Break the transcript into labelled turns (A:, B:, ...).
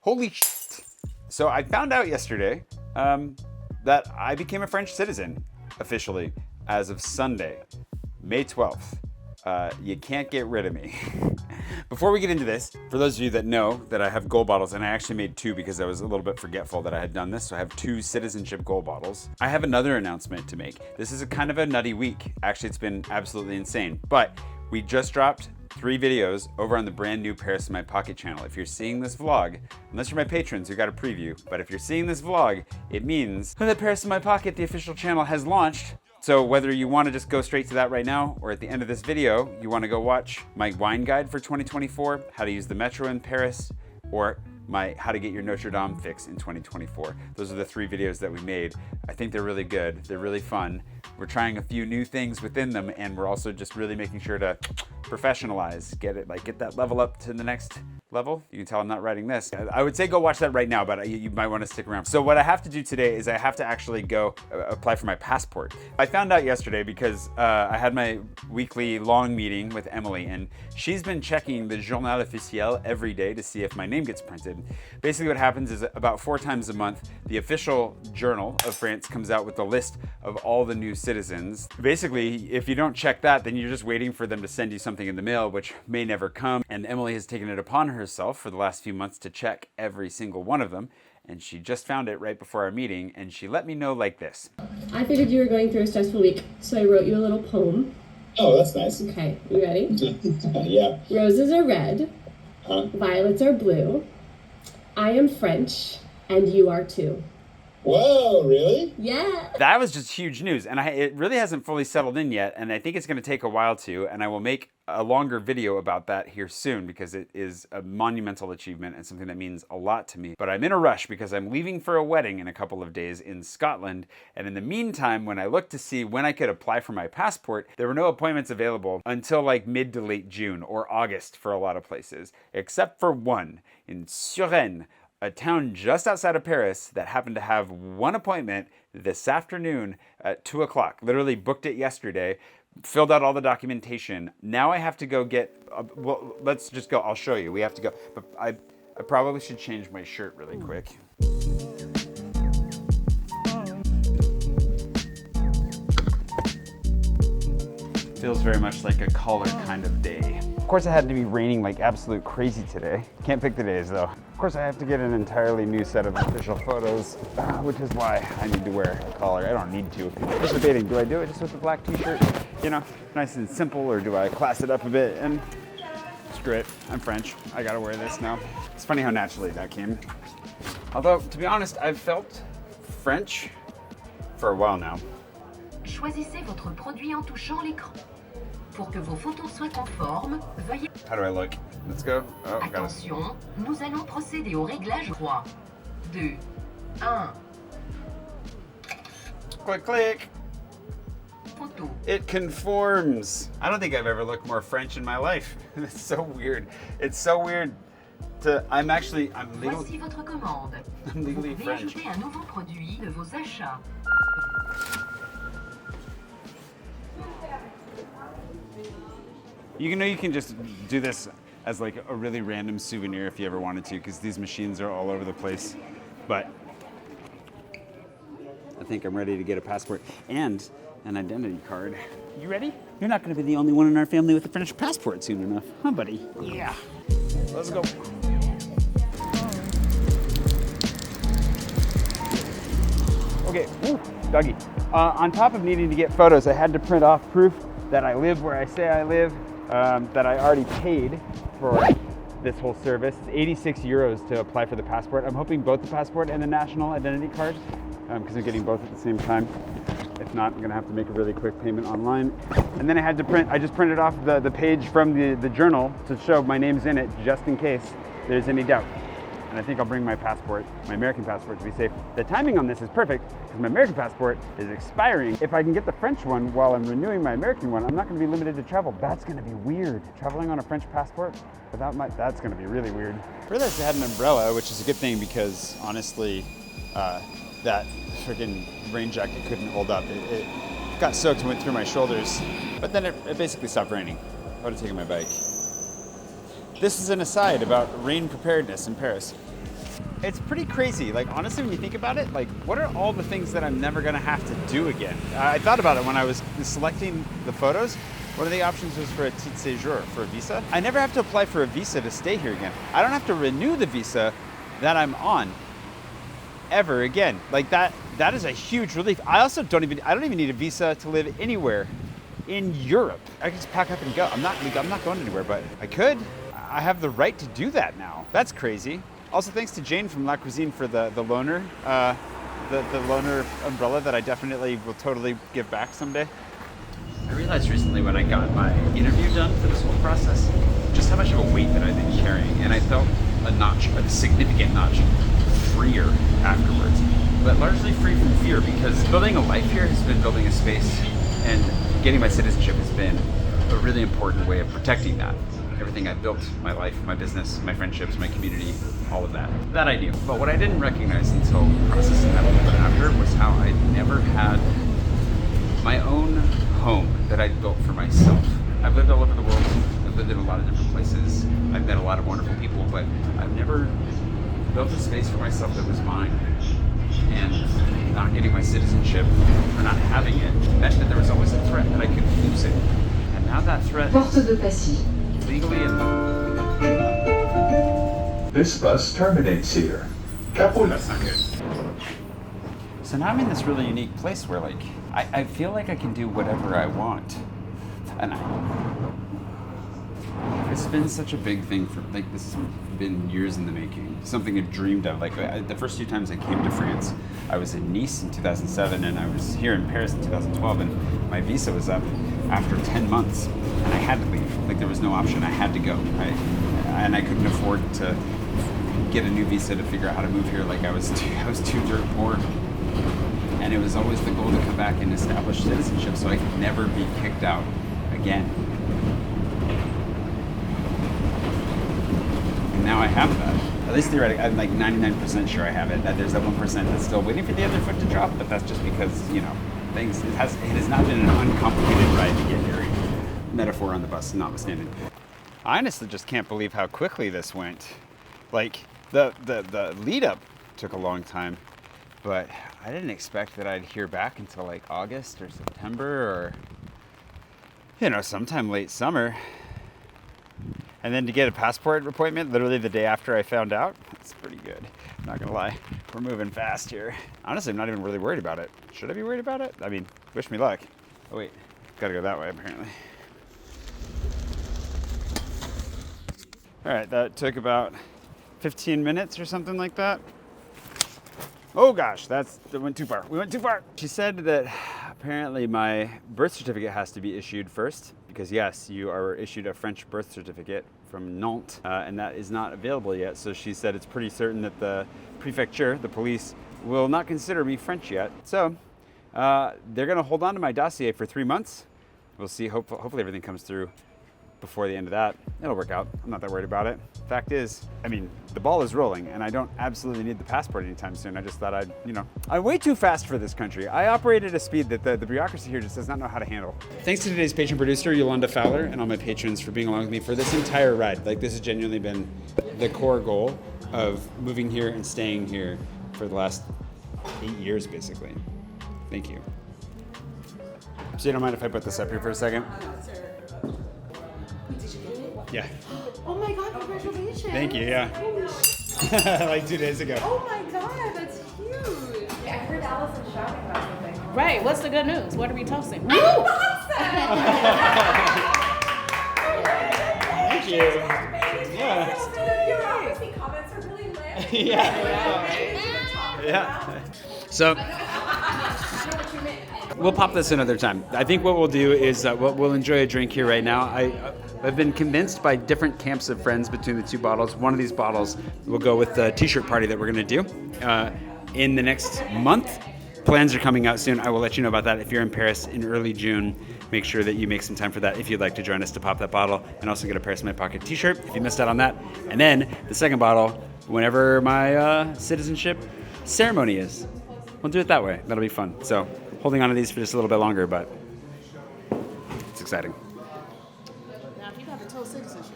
A: Holy shit. So I found out yesterday that I became a French citizen officially as of Sunday, May 12th. You can't get rid of me. Before we get into this, for those of you that know that I have goal bottles, and I actually made 2 because I was a little bit forgetful that I had done this, so I have 2 citizenship goal bottles. I have another announcement to make. This is a kind of a nutty week. Actually, it's been absolutely insane, but we just dropped 3 videos over on the brand new Paris in My Pocket channel. If you're seeing this vlog, unless you're my patrons, you got a preview, but if you're seeing this vlog, it means that Paris in My Pocket, the official channel, has launched. So whether you want to just go straight to that right now, or at the end of this video, you want to go watch my wine guide for 2024, how to use the metro in Paris, or my how to get your Notre Dame fix in 2024. Those are the 3 videos that we made. I think they're really good. They're really fun. We're trying a few new things within them, and we're also just really making sure to professionalize, get that level up to the next level. You can tell I'm not writing this. I would say go watch that right now, but you might want to stick around. So what I have to do today is I have to actually go apply for my passport. I found out yesterday because I had my weekly long meeting with Emily, and she's been checking the Journal Officiel every day to see if my name gets printed. Basically what happens is about 4 times a month, the official journal of France comes out with the list of all the new citizens. Basically, if you don't check that, then you're just waiting for them to send you something in the mail, which may never come. And Emily has taken it upon herself for the last few months to check every single one of them. And she just found it right before our meeting, and she let me know like this.
B: I figured you were going through a stressful week, so I wrote you a little poem.
C: Oh, that's nice.
B: Okay, you ready?
C: Yeah.
B: Roses are red, violets are blue. I am French, and you are too.
C: Whoa, really?
B: Yeah.
A: That was just huge news, and it really hasn't fully settled in yet, and I think it's going to take a while to, and I will make a longer video about that here soon because it is a monumental achievement and something that means a lot to me. But I'm in a rush because I'm leaving for a wedding in a couple of days in Scotland, and in the meantime, when I looked to see when I could apply for my passport, there were no appointments available until like mid to late June or August for a lot of places, except for one in Suresnes, a town just outside of Paris that happened to have one appointment this afternoon at 2 o'clock. Literally booked it yesterday, filled out all the documentation. Now I have to go get, well, let's just go. I'll show you. We have to go. But I probably should change my shirt really quick. Feels very much like a collar kind of day. Of course, it had to be raining like absolute crazy today. Can't pick the days though. Of course, I have to get an entirely new set of official photos, which is why I need to wear a collar. I don't need to. Just debating, do I do it just with the black t-shirt? You know, nice and simple, or do I class it up a bit? And screw it, I'm French. I gotta wear this now. It's funny how naturally that came. Although, to be honest, I've felt French for a while now.
D: Choisissez votre produit en touchant l'écran. Pour que vos photos soient conformes, veuillez...
A: How do I look? Let's go. Oh,
D: Attention, nous allons procéder au réglage 3, 2, 1.
A: Click, click.
D: Photo.
A: It conforms. I don't think I've ever looked more French in my life. It's so weird. It's so weird to... I'm legally...
D: Voici votre commande.
A: I'm legally
D: Vous pouvez
A: French.
D: ajouter un nouveau produit de vos achats.
A: You know, you can just do this as like a really random souvenir if you ever wanted to, because these machines are all over the place. But I think I'm ready to get a passport and an identity card. You ready? You're not going to be the only one in our family with a French passport soon enough, huh, buddy? Yeah. Let's go. Okay, ooh, doggy. On top of needing to get photos, I had to print off proof that I live where I say I live. That I already paid for this whole service. It's 86 euros to apply for the passport. I'm hoping both the passport and the national identity card, because I'm getting both at the same time. If not, I'm gonna have to make a really quick payment online. And then I just printed off the page from the journal to show my name's in it, just in case there's any doubt. And I think I'll bring my passport, my American passport, to be safe. The timing on this is perfect because my American passport is expiring. If I can get the French one while I'm renewing my American one, I'm not going to be limited to travel. That's going to be weird. Traveling on a French passport without that's going to be really weird. I realized I had an umbrella, which is a good thing because honestly, that freaking rain jacket couldn't hold up. It got soaked and went through my shoulders, but then it basically stopped raining. I would have taken my bike. This is an aside about rain preparedness in Paris. it's pretty crazy. Like, honestly, when you think about it, like, what are all the things that I'm never gonna have to do again? I thought about it when I was selecting the photos. One of the options was for a titre séjour, for a visa. I never have to apply for a visa to stay here again. I don't have to renew the visa that I'm on ever again. Like, that is a huge relief. I don't even need a visa to live anywhere in Europe. I can just pack up and go. I'm not going anywhere, but I could. I have the right to do that now. That's crazy. Also, thanks to Jane from La Cuisine for the loaner, the loaner umbrella that I definitely will totally give back someday. I realized recently when I got my interview done for this whole process, just how much of a weight that I've been carrying, and I felt a significant notch freer afterwards, but largely free from fear, because building a life here has been building a space, and getting my citizenship has been a really important way of protecting that. Everything I've built, my life, my business, my friendships, my community, all of that. That I knew. But what I didn't recognize until processing that a little bit after was how I never had my own home that I'd built for myself. I've lived all over the world. I've lived in a lot of different places. I've met a lot of wonderful people, but I've never built a space for myself that was mine. And not getting my citizenship, or not having it, meant that there was always a threat that I could lose it. And now that threat, legally and
E: This bus terminates here. Caput.
A: that's not good. So now I'm in this really unique place where, like, I feel like I can do whatever I want. And it's been such a big thing for, like, this has been years in the making. Something I've dreamed of. Like, the first few times I came to France, I was in Nice in 2007, and I was here in Paris in 2012, and my visa was up after 10 months, and I had to leave. Like, there was no option. I had to go. And I couldn't afford to get a new visa to figure out how to move here. Like, I was too dirt poor. And it was always the goal to come back and establish citizenship so I could never be kicked out again. And now I have that. At least theoretically, I'm like 99% sure I have it. That there's that 1% that's still waiting for the other foot to drop, but that's just because, you know, it has not been an uncomplicated ride to get here. Metaphor on the bus notwithstanding. I honestly just can't believe how quickly this went. Like, the lead up took a long time, but I didn't expect that I'd hear back until like August or September or, you know, sometime late summer. And then to get a passport appointment literally the day after I found out, that's pretty good. I'm not gonna lie, we're moving fast here. Honestly, I'm not even really worried about it. Should I be worried about it? I mean, wish me luck. Oh wait, gotta go that way apparently. All right, that took about 15 minutes or something like that. Oh gosh, that went too far. We went too far. She said that apparently my birth certificate has to be issued first, because yes, you are issued a French birth certificate from Nantes, and that is not available yet. So she said it's pretty certain that the prefecture, the police, will not consider me French yet. So they're gonna hold on to my dossier for 3 months. We'll see, hopefully everything comes through before the end of that. It'll work out. I'm not that worried about it. Fact is, I mean, the ball is rolling and I don't absolutely need the passport anytime soon. I just thought I'm way too fast for this country. I operate at a speed that the bureaucracy here just does not know how to handle. Thanks to today's patron producer, Yolanda Fowler, and all my patrons for being along with me for this entire ride. Like, this has genuinely been the core goal of moving here and staying here for the last 8 years, basically. Thank you. So you don't mind if I put this up here for a second? Yeah.
F: Oh my God, congratulations.
A: Thank you, yeah. Like 2 days ago.
F: Oh my God, that's huge.
G: I heard Allison shouting about something.
F: Right, what's the good news? What are we toasting?
A: Thank you. Yeah.
G: Bureaucracy comments are really lit.
A: Yeah. So we'll pop this another time. I think what we'll do is we'll enjoy a drink here right now. I've been convinced by different camps of friends between the two bottles. One of these bottles will go with the t-shirt party that we're going to do in the next month. Plans are coming out soon. I will let you know about that. If you're in Paris in early June, make sure that you make some time for that if you'd like to join us to pop that bottle and also get a Paris in My Pocket t-shirt if you missed out on that. And then the second bottle, whenever my citizenship ceremony is. We'll do it that way. That'll be fun. So holding on to these for just a little bit longer, but it's exciting.
F: Now, if you got the toast citizenship,